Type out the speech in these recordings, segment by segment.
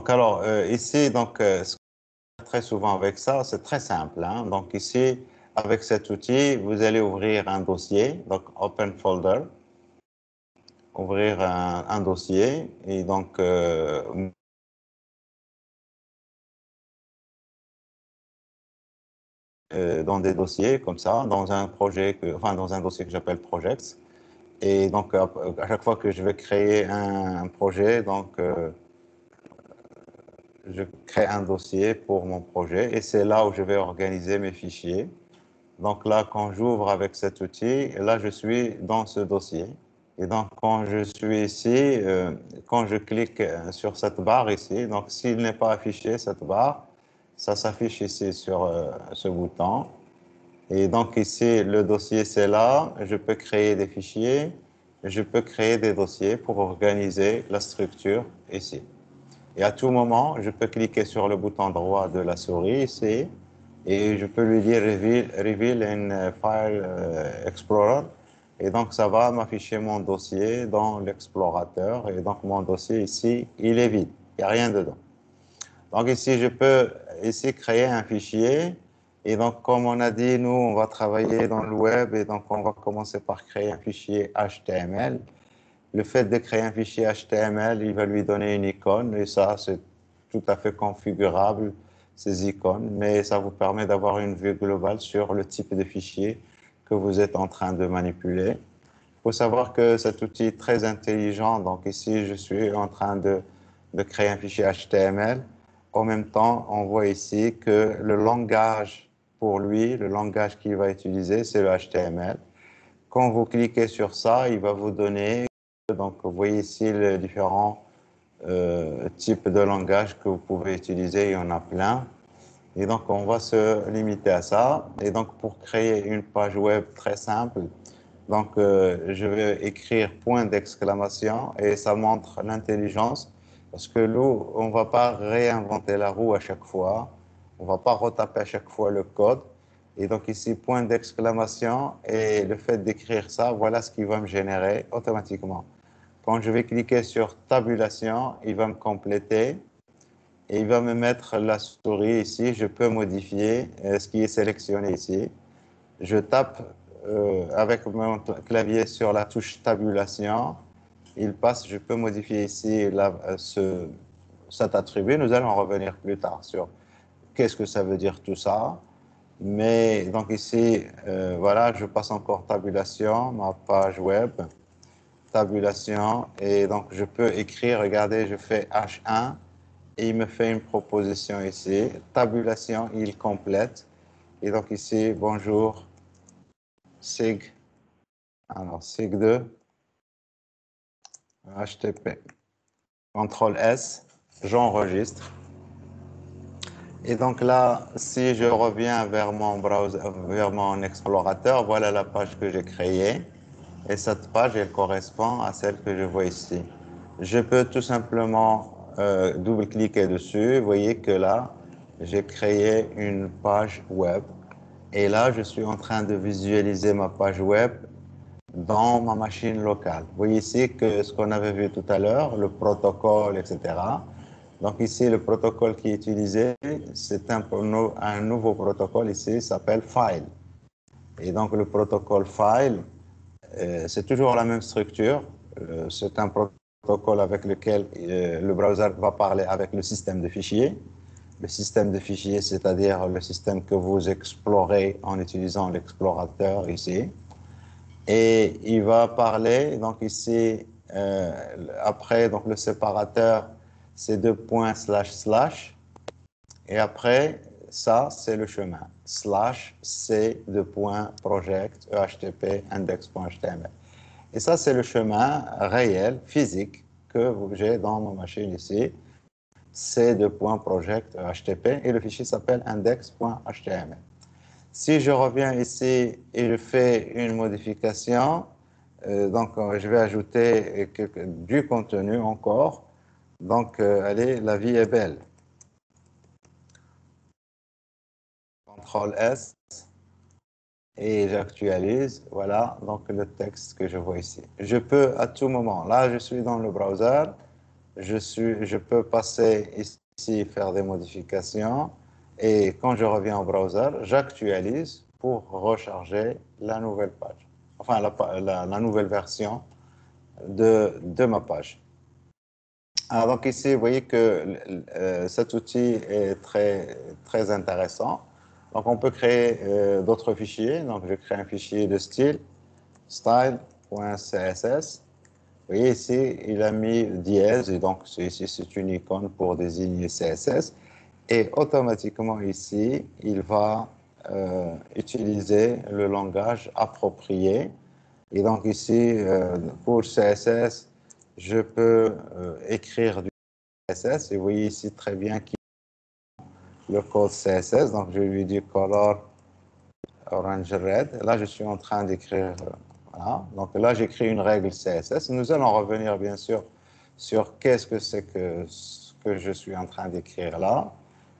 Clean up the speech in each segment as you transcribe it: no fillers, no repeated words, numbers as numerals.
Donc, alors, ici, ce qu'on fait très souvent avec ça, c'est très simple, hein. Donc, ici, avec cet outil, vous allez ouvrir un dossier, donc Open Folder, ouvrir un dossier, et donc, dans des dossiers comme ça, dans un projet, enfin, dans un dossier que j'appelle Projects. Et donc, à chaque fois que je vais créer un projet, donc, je crée un dossier pour mon projet et c'est là où je vais organiser mes fichiers. Donc là, quand j'ouvre avec cet outil, là, je suis dans ce dossier. Et donc, quand je suis ici, quand je clique sur cette barre ici, donc s'il n'est pas affiché, cette barre, ça s'affiche ici sur ce bouton. Et donc ici, le dossier, c'est là. Je peux créer des fichiers. Je peux créer des dossiers pour organiser la structure ici. Et à tout moment, je peux cliquer sur le bouton droit de la souris ici et je peux lui dire Reveal in File Explorer. Et donc, ça va m'afficher mon dossier dans l'explorateur. Et donc, mon dossier ici, il est vide. Il n'y a rien dedans. Donc, ici, je peux ici créer un fichier. Et donc, comme on a dit, nous, on va travailler dans le web. Et donc, on va commencer par créer un fichier HTML. Le fait de créer un fichier HTML, il va lui donner une icône et ça, c'est tout à fait configurable, ces icônes, mais ça vous permet d'avoir une vue globale sur le type de fichier que vous êtes en train de manipuler. Il faut savoir que cet outil est très intelligent, donc ici, je suis en train de créer un fichier HTML. En même temps, on voit ici que le langage, pour lui, le langage qu'il va utiliser, c'est le HTML. Quand vous cliquez sur ça, il va vous donner, donc vous voyez ici les différents types de langage que vous pouvez utiliser, il y en a plein. Et donc on va se limiter à ça. Et donc pour créer une page web très simple, donc je vais écrire point d'exclamation et ça montre l'intelligence parce que nous, on ne va pas réinventer la roue à chaque fois, on ne va pas retaper à chaque fois le code. Et donc ici, point d'exclamation et le fait d'écrire ça, voilà ce qui va me générer automatiquement. Quand je vais cliquer sur tabulation, il va me compléter et il va me mettre la souris ici. Je peux modifier ce qui est sélectionné ici. Je tape avec mon clavier sur la touche tabulation. Il passe, je peux modifier ici cet attribut. Nous allons revenir plus tard sur qu'est-ce que ça veut dire tout ça. Mais donc ici, voilà, je passe encore tabulation, ma page web, tabulation, et donc je peux écrire, regardez, je fais H1, et il me fait une proposition ici, tabulation, il complète, et donc ici, bonjour, SIG, alors SIG2, HTTP, CTRL S, j'enregistre. Et donc là, si je reviens vers mon browser, vers mon explorateur, voilà la page que j'ai créée. Et cette page, elle correspond à celle que je vois ici. Je peux tout simplement double-cliquer dessus. Vous voyez que là, j'ai créé une page web. Et là, je suis en train de visualiser ma page web dans ma machine locale. Vous voyez ici que ce qu'on avait vu tout à l'heure, le protocole, etc. Donc ici, le protocole qui est utilisé, c'est un nouveau protocole ici, s'appelle File. Et donc le protocole File, c'est toujours la même structure. C'est un protocole avec lequel le browser va parler avec le système de fichiers. Le système de fichiers, c'est-à-dire le système que vous explorez en utilisant l'explorateur ici. Et il va parler, donc ici, après, donc le séparateur, c'est deux points slash slash. Et après, ça, c'est le chemin. Slash c deux points project EHTP index.html. Et ça, c'est le chemin réel, physique, que j'ai dans ma machine ici. C deux points project EHTP et le fichier s'appelle index.html. Si je reviens ici et je fais une modification, donc je vais ajouter du contenu encore. Donc, allez, la vie est belle. CTRL S et j'actualise. Voilà, donc le texte que je vois ici. Je peux à tout moment, là je suis dans le browser, je peux passer ici, faire des modifications. Et quand je reviens au browser, j'actualise pour recharger la nouvelle page. Enfin, la nouvelle version de ma page. Alors, donc ici, vous voyez que cet outil est très intéressant. Donc, on peut créer d'autres fichiers. Donc, je crée un fichier de style, style.css. Vous voyez ici, il a mis dièse, et donc ici, c'est une icône pour désigner CSS. Et automatiquement ici, il va utiliser le langage approprié. Et donc ici, pour CSS, je peux écrire du CSS. Et vous voyez ici très bien le code CSS. Donc je lui dis color orange red. Là, je suis en train d'écrire. Voilà. Donc là, j'écris une règle CSS. Nous allons revenir bien sûr sur qu'est-ce que c'est que ce que je suis en train d'écrire là.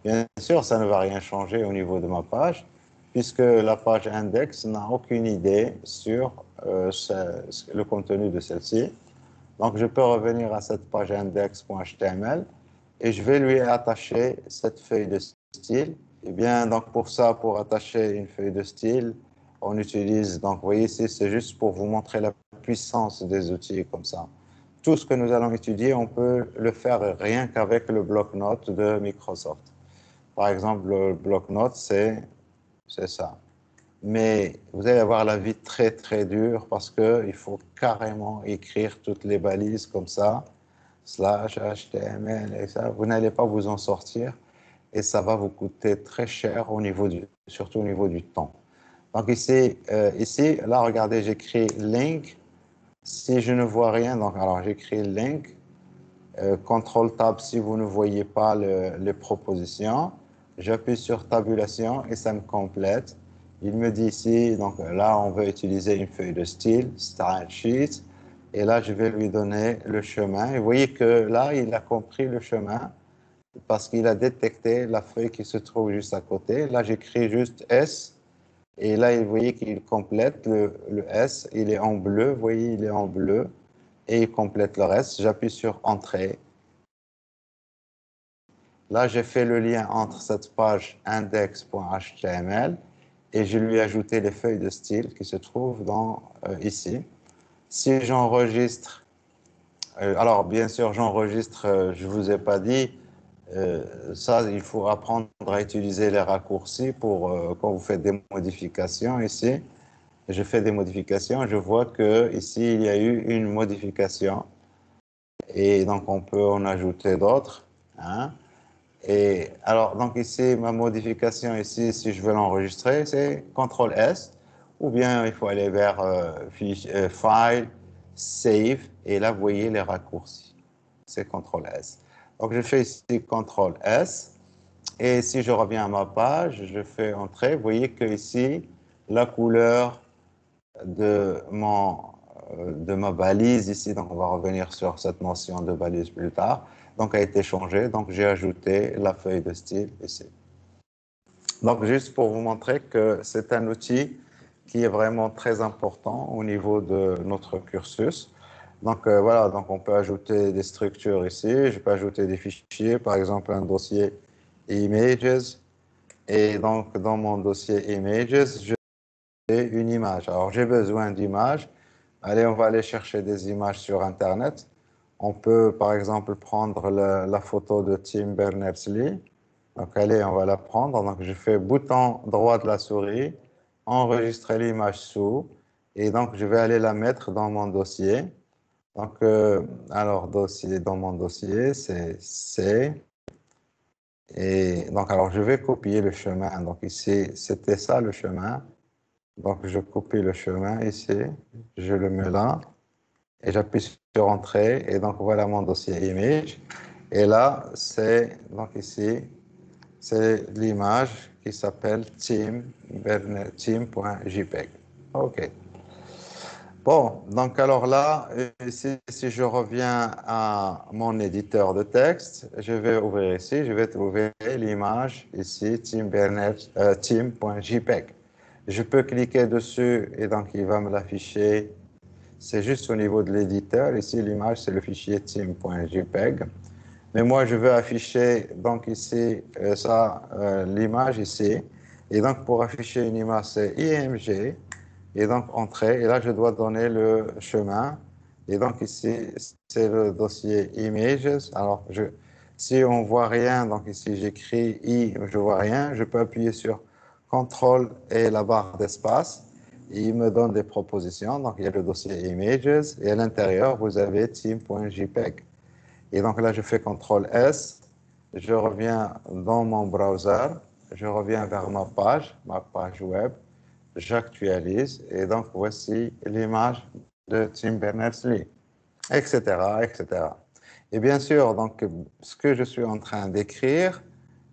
Bien sûr, ça ne va rien changer au niveau de ma page, puisque la page index n'a aucune idée sur le contenu de celle-ci. Donc, je peux revenir à cette page index.html et je vais lui attacher cette feuille de style. Eh bien, donc pour ça, pour attacher une feuille de style, on utilise, donc vous voyez ici, c'est juste pour vous montrer la puissance des outils comme ça. Tout ce que nous allons étudier, on peut le faire rien qu'avec le bloc-notes de Microsoft. Par exemple, le bloc-notes, c'est ça. Mais vous allez avoir la vie très dure parce qu'il faut carrément écrire toutes les balises comme ça, slash, HTML, et ça. Vous n'allez pas vous en sortir et ça va vous coûter très cher surtout au niveau du temps. Donc ici, là, regardez, j'écris link. Si je ne vois rien, donc alors j'écris link. CTRL-TAB si vous ne voyez pas les propositions. J'appuie sur tabulation et ça me complète. Il me dit ici, donc là, on veut utiliser une feuille de style, style sheet. Et là, je vais lui donner le chemin. Et vous voyez que là, il a compris le chemin parce qu'il a détecté la feuille qui se trouve juste à côté. Là, j'écris juste S. Et là, vous voyez qu'il complète le S. Il est en bleu. Vous voyez, il est en bleu. Et il complète le reste. J'appuie sur Entrée. Là, j'ai fait le lien entre cette page index.html et je lui ai ajouté les feuilles de style qui se trouvent ici. Si j'enregistre, alors bien sûr, j'enregistre, je ne vous ai pas dit, ça, il faut apprendre à utiliser les raccourcis pour quand vous faites des modifications ici. Je fais des modifications, je vois que ici il y a eu une modification et donc on peut en ajouter d'autres. Hein. Et alors, donc ici, ma modification ici, si je veux l'enregistrer, c'est CTRL-S, ou bien il faut aller vers File, Save, et là, vous voyez les raccourcis. C'est CTRL-S. Donc, je fais ici CTRL-S, et si je reviens à ma page, je fais Entrée. Vous voyez que ici, la couleur de ma balise ici, donc on va revenir sur cette notion de balise plus tard, donc a été changée, donc j'ai ajouté la feuille de style ici. Donc juste pour vous montrer que c'est un outil qui est vraiment très important au niveau de notre cursus. Donc voilà, donc on peut ajouter des structures ici, je peux ajouter des fichiers, par exemple un dossier images, et donc dans mon dossier images, je une image. Alors, j'ai besoin d'images. Allez, on va aller chercher des images sur Internet. On peut, par exemple, prendre la photo de Tim Berners-Lee. Donc, allez, on va la prendre. Donc, je fais bouton droit de la souris, enregistrer l'image sous, et donc, je vais aller la mettre dans mon dossier. Donc, alors, dans mon dossier, c'est C. Et donc, alors, je vais copier le chemin. Donc, ici, c'était ça le chemin. Donc, je copie le chemin ici, je le mets là, et j'appuie sur Entrée, et donc voilà mon dossier image. Et là, donc ici, c'est l'image qui s'appelle team.jpg. OK. Bon, donc alors là, ici, si je reviens à mon éditeur de texte, je vais ouvrir ici, je vais trouver l'image ici, team.jpg. Je peux cliquer dessus et donc il va me l'afficher c'est juste au niveau de l'éditeur. Ici, l'image, c'est le fichier team.jpg. Mais moi, je veux afficher, donc ici, l'image ici. Et donc, pour afficher une image, c'est IMG. Et donc, entrée. Et là, je dois donner le chemin. Et donc, ici, c'est le dossier Images. Alors, si on ne voit rien, donc ici, j'écris I, je ne vois rien. Je peux appuyer sur CTRL et la barre d'espace. Il me donne des propositions. Donc, il y a le dossier Images. Et à l'intérieur, vous avez team.jpg. Et donc là, je fais CTRL S, je reviens dans mon browser, je reviens vers ma page web, j'actualise, et donc voici l'image de Tim Berners-Lee, etc., etc. Et bien sûr, donc, ce que je suis en train d'écrire,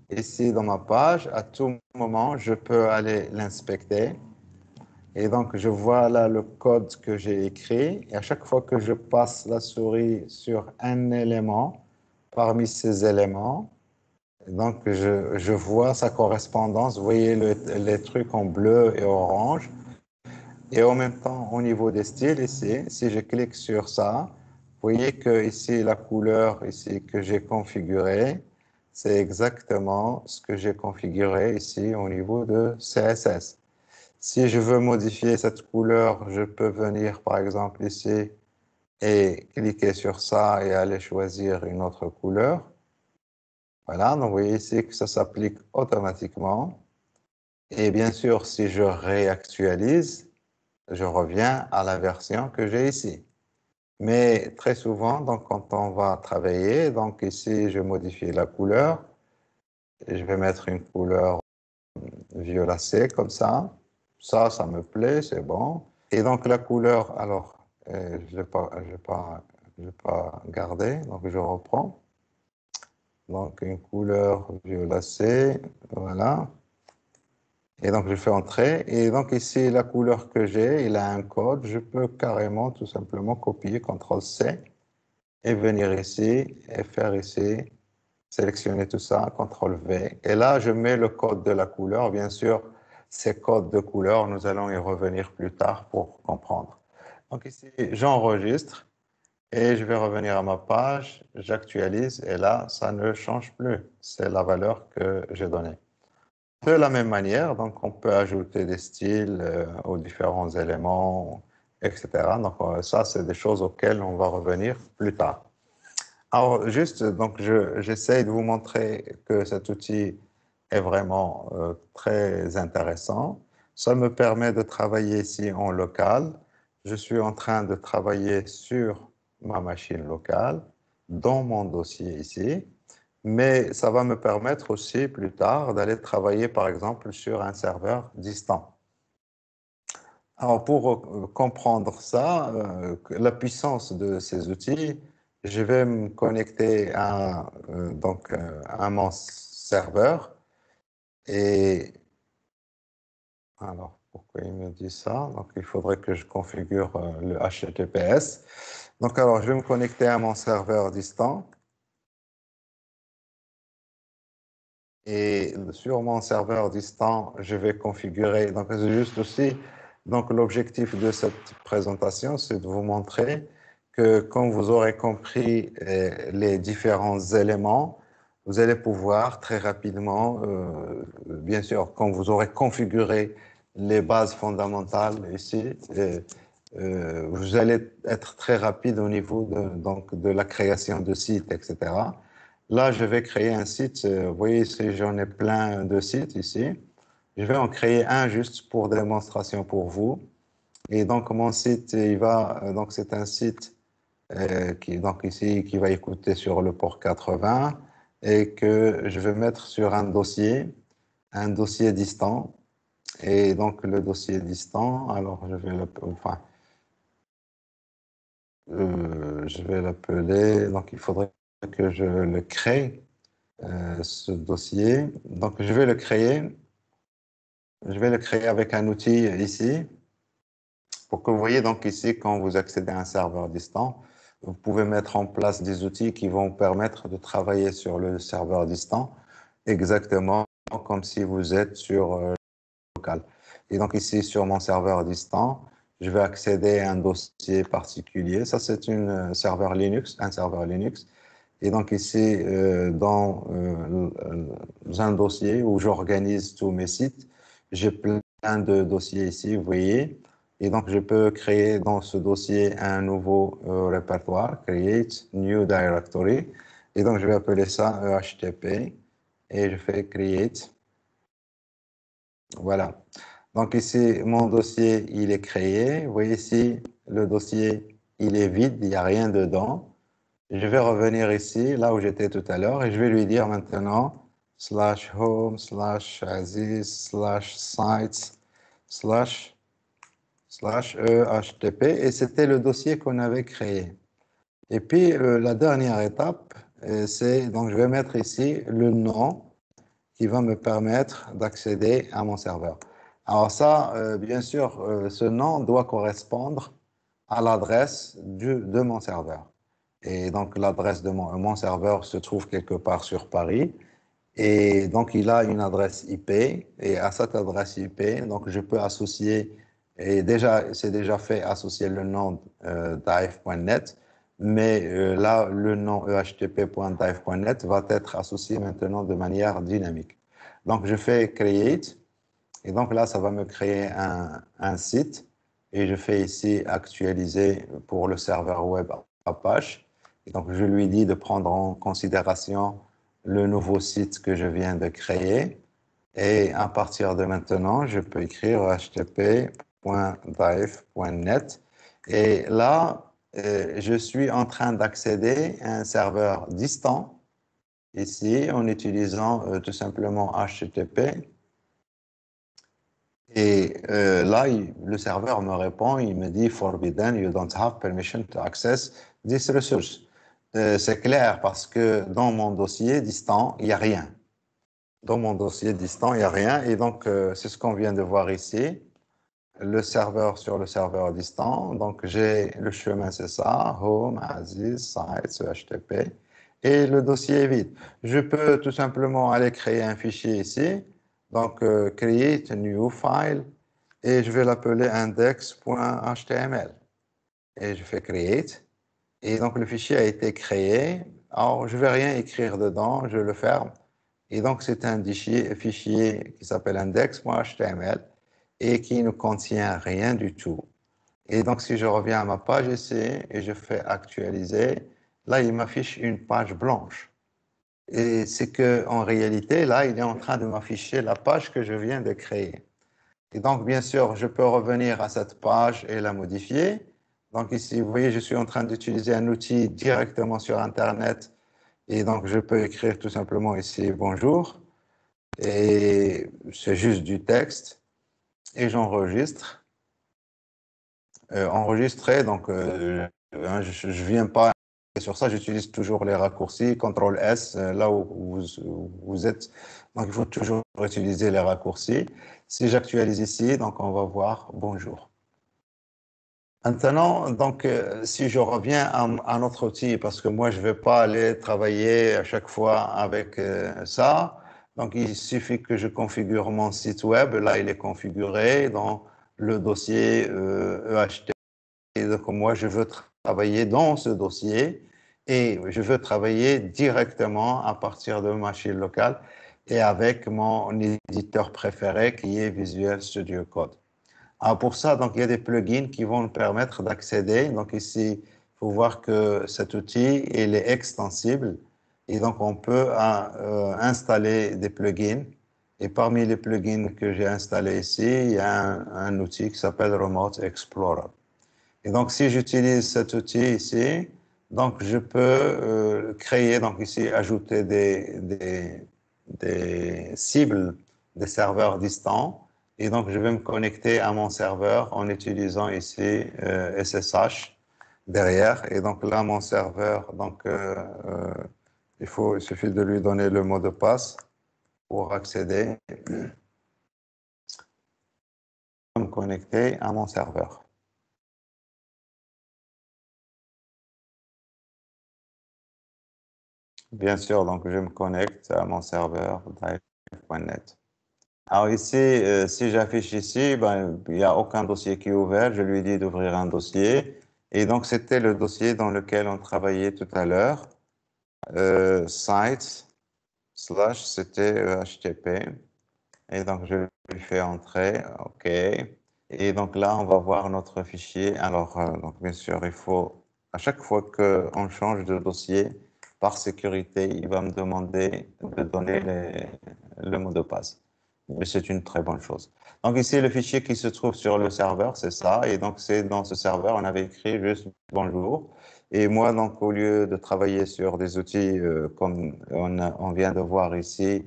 ici dans ma page, à tout moment, je peux aller l'inspecter. Et donc, je vois là le code que j'ai écrit. Et à chaque fois que je passe la souris sur un élément, parmi ces éléments, donc je vois sa correspondance. Vous voyez les trucs en bleu et orange. Et en même temps, au niveau des styles, ici, si je clique sur ça, vous voyez que ici, la couleur ici que j'ai configurée, c'est exactement ce que j'ai configuré ici au niveau de CSS. Si je veux modifier cette couleur, je peux venir par exemple ici et cliquer sur ça et aller choisir une autre couleur. Voilà, donc vous voyez ici que ça s'applique automatiquement. Et bien sûr, si je réactualise, je reviens à la version que j'ai ici. Mais très souvent, donc, quand on va travailler, donc ici, je modifie la couleur. Et je vais mettre une couleur violacée comme ça. Ça me plaît, c'est bon. Et donc la couleur, alors, je ne l'ai pas gardé, donc je reprends. Donc une couleur violacée, voilà. Et donc je fais entrer. Et donc ici, la couleur que j'ai, il a un code. Je peux carrément, tout simplement, copier, CTRL-C, et venir ici, et faire ici, sélectionner tout ça, CTRL-V. Et là, je mets le code de la couleur. Bien sûr, ces codes de couleur, nous allons y revenir plus tard pour comprendre. Donc ici, j'enregistre et je vais revenir à ma page, j'actualise et là, ça ne change plus. C'est la valeur que j'ai donnée. De la même manière, donc on peut ajouter des styles aux différents éléments, etc. Donc ça, c'est des choses auxquelles on va revenir plus tard. Alors, juste, donc, j'essaye de vous montrer que cet outil est vraiment très intéressant. Ça me permet de travailler ici en local. Je suis en train de travailler sur ma machine locale, dans mon dossier ici, mais ça va me permettre aussi plus tard d'aller travailler, par exemple, sur un serveur distant. Alors, pour comprendre ça, la puissance de ces outils, je vais me connecter à mon serveur. Et alors, pourquoi il me dit ça? Donc, il faudrait que je configure le HTTPS. Donc, alors, je vais me connecter à mon serveur distant. Et sur mon serveur distant, je vais configurer. Donc, c'est juste aussi. Donc, l'objectif de cette présentation, c'est de vous montrer que quand vous aurez compris les différents éléments, vous allez pouvoir très rapidement, bien sûr, quand vous aurez configuré les bases fondamentales ici, vous allez être très rapide au niveau donc, de la création de sites, etc. Là, je vais créer un site. Vous voyez, ici, j'en ai plein de sites ici. Je vais en créer un juste pour démonstration pour vous. Et donc, mon site, donc c'est un site donc ici, qui va écouter sur le port 80 et que je vais mettre sur un dossier distant. Et donc, le dossier distant, alors je vais l'appeler, donc il faudrait que je le crée. Ce dossier. Donc, je vais le créer. Je vais le créer avec un outil ici pour que vous voyez donc ici, quand vous accédez à un serveur distant, vous pouvez mettre en place des outils qui vont vous permettre de travailler sur le serveur distant exactement comme si vous êtes sur local. Et donc ici, sur mon serveur distant, je vais accéder à un dossier particulier. Ça, c'est un serveur Linux. Et donc ici, dans un dossier où j'organise tous mes sites, j'ai plein de dossiers ici, vous voyez. Et donc, je peux créer dans ce dossier un nouveau répertoire, Create New Directory. Et donc, je vais appeler ça EHTP. Et je fais Create. Voilà. Donc ici, mon dossier, il est créé. Vous voyez ici, le dossier, il est vide, il n'y a rien dedans. Je vais revenir ici, là où j'étais tout à l'heure, et je vais lui dire maintenant /home /aziz/sites /ehtp, et c'était le dossier qu'on avait créé. Et puis, la dernière étape, c'est, donc je vais mettre ici le nom qui va me permettre d'accéder à mon serveur. Alors ça, bien sûr, ce nom doit correspondre à l'adresse de mon serveur. Et donc, l'adresse de mon serveur se trouve quelque part sur Paris. Et donc, il a une adresse IP. Et à cette adresse IP, donc, je peux associer, et déjà, c'est déjà fait, associer le nom dive.net. Mais là, le nom ehtp.dive.net va être associé maintenant de manière dynamique. Donc, je fais create. Et donc là, ça va me créer un site. Et je fais ici actualiser pour le serveur web Apache. Et donc, je lui dis de prendre en considération le nouveau site que je viens de créer. Et à partir de maintenant, je peux écrire http.dive.net. Et là, je suis en train d'accéder à un serveur distant, ici, en utilisant tout simplement HTTP. Et là, le serveur me répond, il me dit forbidden, you don't have permission to access this resource. C'est clair parce que dans mon dossier distant, il n'y a rien. Dans mon dossier distant, il n'y a rien. Et donc, c'est ce qu'on vient de voir ici. Le serveur sur le serveur distant. Donc, j'ai le chemin, c'est ça. Home, Aziz, Sites, HTTP. Et le dossier est vide. Je peux tout simplement aller créer un fichier ici. Donc, create a new file. Et je vais l'appeler index.html. Et je fais create. Et donc, le fichier a été créé. Alors, je ne vais rien écrire dedans. Je le ferme. Et donc, c'est un fichier qui s'appelle index.html et qui ne contient rien du tout. Et donc, si je reviens à ma page ici et je fais actualiser, là, il m'affiche une page blanche. Et c'est qu'en réalité, là, il est en train de m'afficher la page que je viens de créer. Et donc, bien sûr, je peux revenir à cette page et la modifier. Donc ici, vous voyez, je suis en train d'utiliser un outil directement sur Internet. Et donc, je peux écrire tout simplement ici « Bonjour ». Et c'est juste du texte. Et j'enregistre. Enregistrer, donc je ne viens pas sur ça, j'utilise toujours les raccourcis, CTRL-S, là où vous êtes. Donc, il faut toujours utiliser les raccourcis. Si j'actualise ici, donc on va voir « Bonjour ». Maintenant, donc, si je reviens à notre outil, parce que moi, je ne vais pas aller travailler à chaque fois avec ça, donc il suffit que je configure mon site web. Là, il est configuré dans le dossier EHT. Et donc, moi, je veux travailler dans ce dossier et je veux travailler directement à partir de ma machine locale et avec mon éditeur préféré qui est Visual Studio Code. Alors pour ça, donc, il y a des plugins qui vont nous permettre d'accéder. Donc ici, il faut voir que cet outil, il est extensible. Et donc, on peut installer des plugins. Et parmi les plugins que j'ai installés ici, il y a un outil qui s'appelle Remote Explorer. Et donc, si j'utilise cet outil ici, donc je peux créer, donc ici, ajouter des cibles, des serveurs distants. Et donc, je vais me connecter à mon serveur en utilisant ici SSH derrière. Et donc là, mon serveur, donc, il suffit de lui donner le mot de passe pour accéder, me connecter à mon serveur. Bien sûr, donc je me connecte à mon serveur Dive.net. Alors ici, si j'affiche ici, ben, il n'y a aucun dossier qui est ouvert. Je lui dis d'ouvrir un dossier. Et donc, c'était le dossier dans lequel on travaillait tout à l'heure. Sites, slash, c'était HTTP. Et donc, je lui fais entrer. OK. Et donc là, on va voir notre fichier. Alors, donc, bien sûr, il faut, à chaque fois qu'on change de dossier, par sécurité, il va me demander de donner le mot de passe. Mais c'est une très bonne chose. Donc ici, le fichier qui se trouve sur le serveur, c'est ça. Et donc, c'est dans ce serveur, on avait écrit juste bonjour. Et moi, donc, au lieu de travailler sur des outils comme on vient de voir ici,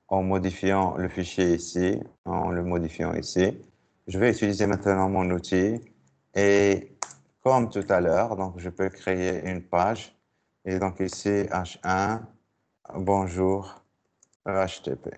en modifiant le fichier ici, en le modifiant ici, je vais utiliser maintenant mon outil. Et comme tout à l'heure, donc, je peux créer une page. Et donc ici, H1, bonjour, HTTP.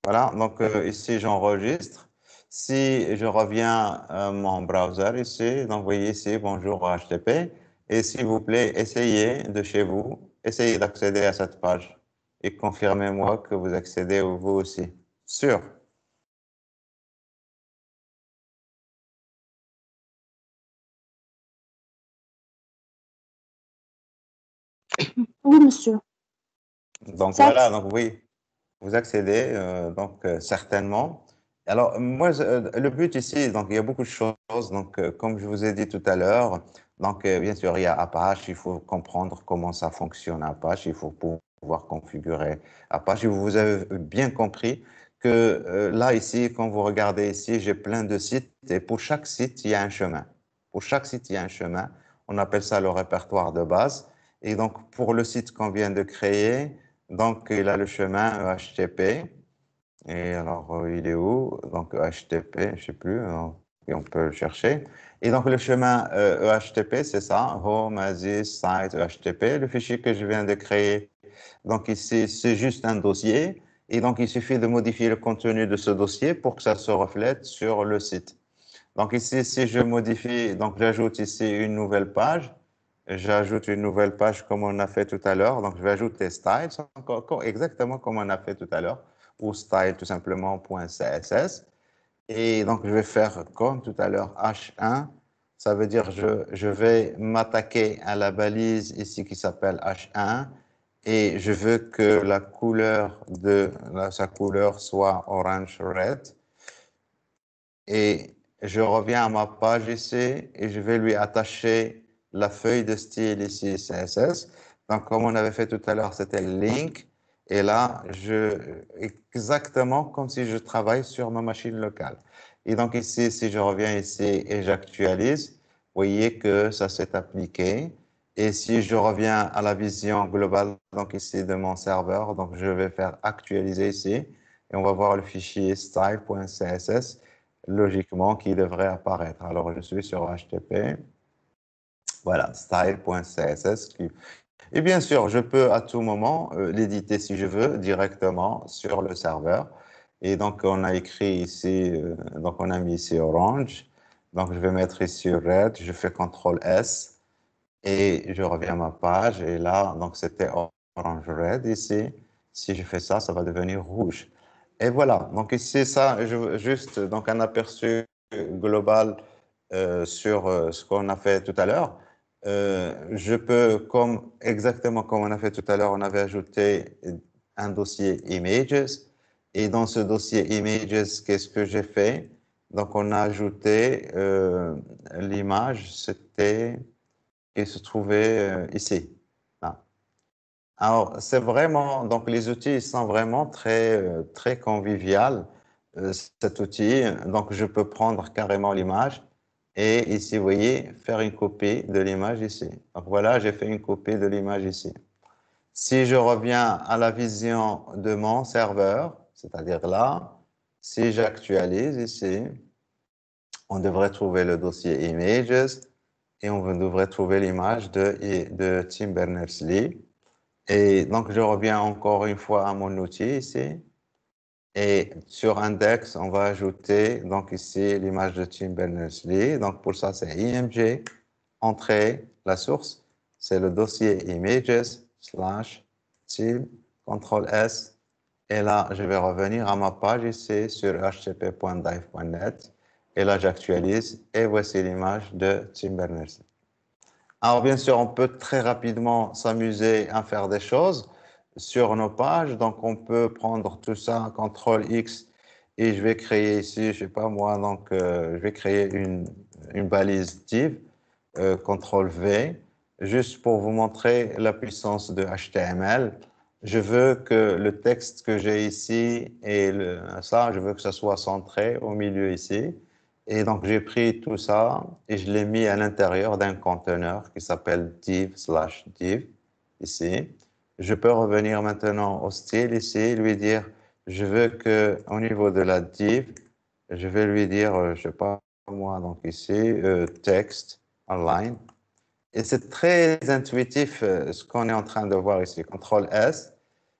Voilà, donc ici j'enregistre. Si je reviens à mon browser ici, donc vous voyez ici, bonjour HTTP. Et s'il vous plaît, essayez de chez vous, essayez d'accéder à cette page et confirmez-moi que vous accédez vous aussi. Sûr. Oui, monsieur. Donc Ça, voilà, donc oui, vous accédez donc certainement. Alors moi, le but ici, donc il y a beaucoup de choses. Donc comme je vous ai dit tout à l'heure, donc bien sûr il y a Apache, il faut comprendre comment ça fonctionne Apache, il faut pouvoir configurer Apache. Et vous avez bien compris que là ici, quand vous regardez ici, j'ai plein de sites et pour chaque site il y a un chemin. Pour chaque site il y a un chemin. On appelle ça le répertoire de base. Et donc pour le site qu'on vient de créer. Donc, il a le chemin HTTP. Et alors, il est où? Donc, HTTP, je ne sais plus. Et on peut le chercher. Et donc, le chemin HTTP, c'est ça. Home, Asis, Site, HTTP. Le fichier que je viens de créer. Donc, ici, c'est juste un dossier. Et donc, il suffit de modifier le contenu de ce dossier pour que ça se reflète sur le site. Donc ici, si je modifie, donc j'ajoute ici une nouvelle page. J'ajoute une nouvelle page comme on a fait tout à l'heure. Donc je vais ajouter styles, exactement comme on a fait tout à l'heure, ou style tout simplement .css. Et donc je vais faire comme tout à l'heure H1. Ça veut dire je vais m'attaquer à la balise ici qui s'appelle H1 et je veux que la couleur de sa couleur soit orange red. Et je reviens à ma page ici et je vais lui attacher la feuille de style ici, CSS. Donc, comme on avait fait tout à l'heure, c'était link. Et là, exactement comme si je travaille sur ma machine locale. Et donc ici, si je reviens ici et j'actualise, vous voyez que ça s'est appliqué. Et si je reviens à la vision globale, donc ici de mon serveur, donc je vais faire actualiser ici et on va voir le fichier style.css logiquement qui devrait apparaître. Alors, je suis sur HTTP, voilà, style.css. Et bien sûr, je peux à tout moment l'éditer si je veux directement sur le serveur. Et donc, on a écrit ici, donc on a mis ici orange. Donc, je vais mettre ici red, je fais CTRL S et je reviens à ma page. Et là, donc c'était orange red ici. Si je fais ça, ça va devenir rouge. Et voilà, donc ici, ça, juste donc un aperçu global sur ce qu'on a fait tout à l'heure. Je peux, comme, exactement comme on a fait tout à l'heure, on avait ajouté un dossier images. Et dans ce dossier images, qu'est-ce que j'ai fait? Donc, on a ajouté l'image, c'était, qui se trouvait ici. Là. Alors, c'est vraiment, donc les outils sont vraiment très convivial, cet outil. Donc, je peux prendre carrément l'image et ici, vous voyez, faire une copie de l'image ici. Donc, voilà, j'ai fait une copie de l'image ici. Si je reviens à la vision de mon serveur, c'est-à-dire là, si j'actualise ici, on devrait trouver le dossier images et on devrait trouver l'image de Tim Berners-Lee. Et donc, je reviens encore une fois à mon outil ici. Et sur index, on va ajouter donc ici l'image de Tim Berners-Lee. Donc, pour ça, c'est img, entrée, la source, c'est le dossier images slash style, CTRL S, et là, je vais revenir à ma page ici sur http.dive.net, et là, j'actualise, et voici l'image de Tim Berners-Lee. Alors, bien sûr, on peut très rapidement s'amuser à faire des choses sur nos pages. Donc, on peut prendre tout ça, CTRL X, et je vais créer ici, je sais pas moi, donc je vais créer une balise div, CTRL V, juste pour vous montrer la puissance de HTML. Je veux que le texte que j'ai ici et ça, je veux que ça soit centré au milieu ici. Et donc, j'ai pris tout ça et je l'ai mis à l'intérieur d'un conteneur qui s'appelle div/div, ici. Je peux revenir maintenant au style ici, lui dire, je veux que au niveau de la div, je vais lui dire, je sais pas moi, donc ici, texte, align. Et c'est très intuitif ce qu'on est en train de voir ici. CTRL S,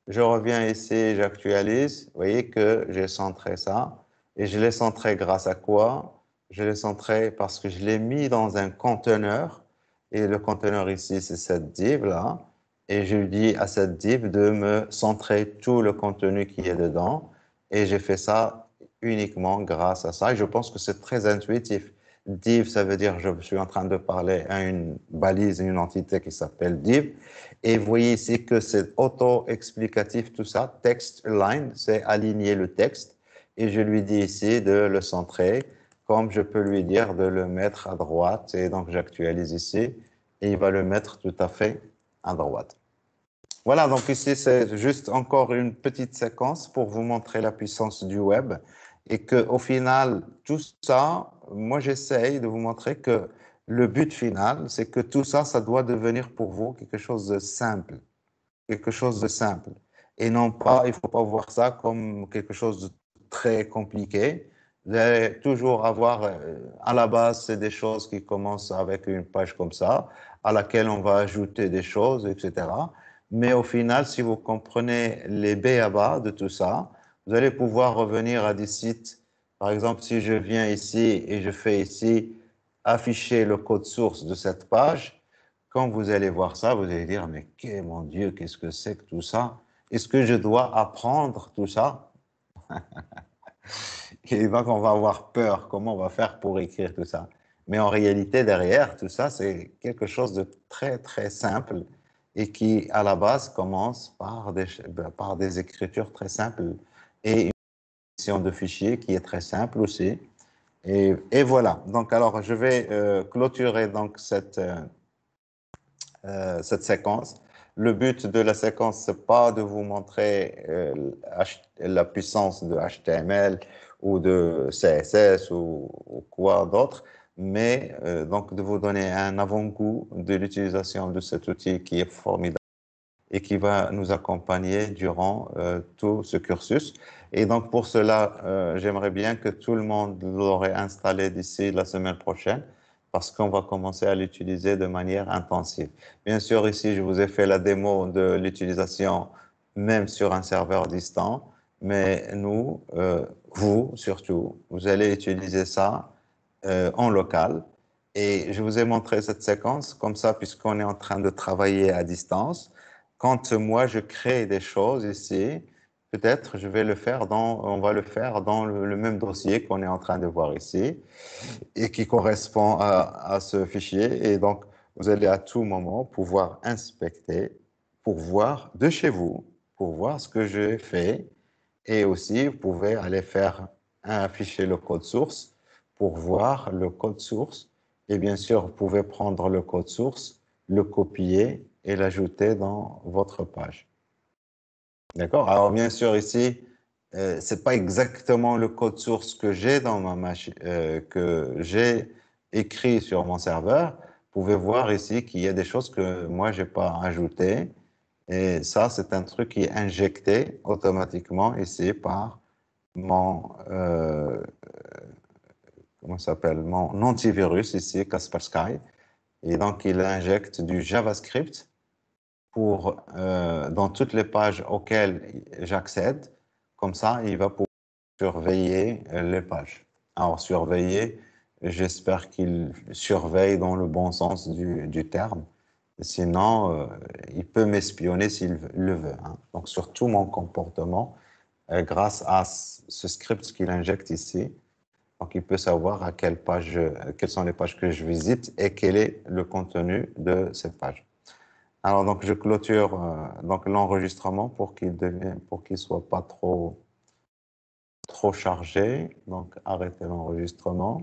je reviens ici, j'actualise. Vous voyez que j'ai centré ça. Et je l'ai centré grâce à quoi? Je l'ai centré parce que je l'ai mis dans un conteneur. Et le conteneur ici, c'est cette div-là. Et je lui dis à cette div de me centrer tout le contenu qui est dedans. Et j'ai fait ça uniquement grâce à ça. Et je pense que c'est très intuitif. Div, ça veut dire je suis en train de parler à une balise, une entité qui s'appelle div. Et vous voyez ici que c'est auto-explicatif tout ça. Text align, c'est aligner le texte. Et je lui dis ici de le centrer, comme je peux lui dire de le mettre à droite. Et donc j'actualise ici et il va le mettre tout à fait à droite. Voilà, donc ici c'est juste encore une petite séquence pour vous montrer la puissance du web et qu'au final, tout ça, moi j'essaye de vous montrer que le but final, c'est que tout ça, ça doit devenir pour vous quelque chose de simple, quelque chose de simple. Et non pas, il ne faut pas voir ça comme quelque chose de très compliqué. Vous allez toujours avoir, à la base, c'est des choses qui commencent avec une page comme ça, à laquelle on va ajouter des choses, etc. Mais au final, si vous comprenez les b.a-ba de tout ça, vous allez pouvoir revenir à des sites. Par exemple, si je viens ici et je fais ici afficher le code source de cette page, quand vous allez voir ça, vous allez dire, mais mon Dieu, qu'est-ce que c'est que tout ça? Est-ce que je dois apprendre tout ça? Et donc, on va avoir peur. Comment on va faire pour écrire tout ça? Mais en réalité, derrière tout ça, c'est quelque chose de très, très simple et qui, à la base, commence par des écritures très simples et une gestion de fichiers qui est très simple aussi. Et voilà. Donc, alors, je vais clôturer donc cette séquence. Le but de la séquence, c'est pas de vous montrer la puissance de HTML ou de CSS ou quoi d'autre, mais donc de vous donner un avant-goût de l'utilisation de cet outil qui est formidable et qui va nous accompagner durant tout ce cursus. Et donc pour cela, j'aimerais bien que tout le monde l'aurait installé d'ici la semaine prochaine parce qu'on va commencer à l'utiliser de manière intensive. Bien sûr, ici, je vous ai fait la démo de l'utilisation même sur un serveur distant, mais nous, vous surtout, vous allez utiliser ça en local. Et je vous ai montré cette séquence comme ça, puisqu'on est en train de travailler à distance. Quand moi, je crée des choses ici, peut-être je vais le faire on va le faire dans le même dossier qu'on est en train de voir ici et qui correspond à ce fichier. Et donc, vous allez à tout moment pouvoir inspecter pour voir de chez vous, pour voir ce que j'ai fait. Et aussi, vous pouvez aller faire afficher le code source pour voir le code source. Et bien sûr, vous pouvez prendre le code source, le copier et l'ajouter dans votre page. D'accord? Alors, bien sûr, ici, c'est pas exactement le code source que j'ai dans ma machine, que j'ai écrit sur mon serveur. Vous pouvez voir ici qu'il y a des choses que moi, j'ai pas ajoutées. Et ça, c'est un truc qui est injecté automatiquement ici par mon, comment ça s'appelle, mon antivirus ici, Kaspersky. Et donc, il injecte du JavaScript dans toutes les pages auxquelles j'accède. Comme ça, il va pouvoir surveiller les pages. Alors, surveiller, j'espère qu'il surveille dans le bon sens du terme Sinon, il peut m'espionner s'il le veut, hein. Donc, sur tout mon comportement, grâce à ce script qu'il injecte ici, donc il peut savoir à quelle page, quelles sont les pages que je visite et quel est le contenu de cette page. Alors, donc, je clôture donc l'enregistrement pour qu'il soit pas trop chargé. Donc, arrêtez l'enregistrement.